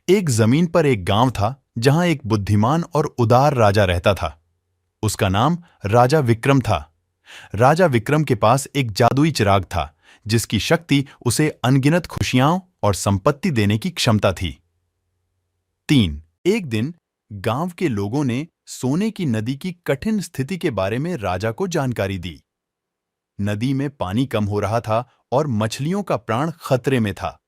एक जमीन पर एक गांव था जहां एक बुद्धिमान और उदार राजा रहता था। उसका नाम राजा विक्रम था। राजा विक्रम के पास एक जादुई चिराग था जिसकी शक्ति उसे अनगिनत खुशियां और संपत्ति देने की क्षमता थी। 3 एक दिन गांव के लोगों ने सोने की नदी की कठिन स्थिति के बारे में राजा को जानकारी दी। नदी में पानी कम हो रहा था और मछलियों का प्राण खतरे में था।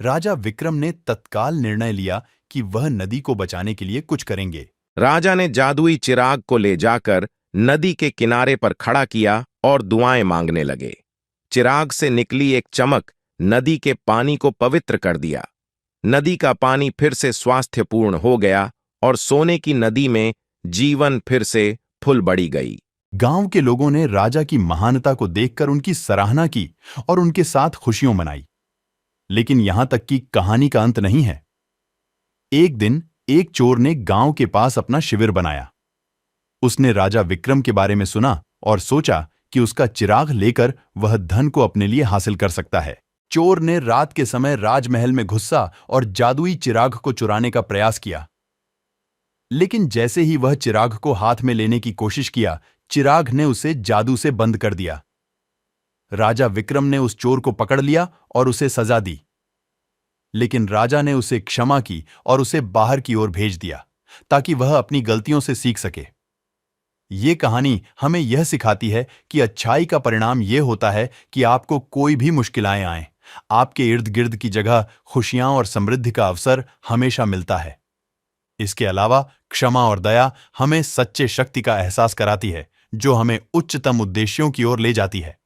राजा विक्रम ने तत्काल निर्णय लिया कि वह नदी को बचाने के लिए कुछ करेंगे। राजा ने जादुई चिराग को ले जाकर नदी के किनारे पर खड़ा किया और दुआएं मांगने लगे। चिराग से निकली एक चमक नदी के पानी को पवित्र कर दिया। नदी का पानी फिर से स्वास्थ्यपूर्ण हो गया और सोने की नदी में जीवन फिर से फूल बढ़ी गई। गांव के लोगों ने राजा की महानता को देखकर उनकी सराहना की और उनके साथ खुशियां मनाई। लेकिन यहां तक कि कहानी का अंत नहीं है। एक दिन एक चोर ने गांव के पास अपना शिविर बनाया। उसने राजा विक्रम के बारे में सुना और सोचा कि उसका चिराग लेकर वह धन को अपने लिए हासिल कर सकता है। चोर ने रात के समय राजमहल में घुसा और जादुई चिराग को चुराने का प्रयास किया। लेकिन जैसे ही वह चिराग को हाथ में लेने की कोशिश किया, चिराग ने उसे जादू से बंद कर दिया। राजा विक्रम ने उस चोर को पकड़ लिया और उसे सजा दी। लेकिन राजा ने उसे क्षमा की और उसे बाहर की ओर भेज दिया ताकि वह अपनी गलतियों से सीख सके। ये कहानी हमें यह सिखाती है कि अच्छाई का परिणाम यह होता है कि आपको कोई भी मुश्किलें आएं, आपके इर्द गिर्द की जगह खुशियां और समृद्धि का अवसर हमेशा मिलता है। इसके अलावा क्षमा और दया हमें सच्चे शक्ति का एहसास कराती है, जो हमें उच्चतम उद्देश्यों की ओर ले जाती है।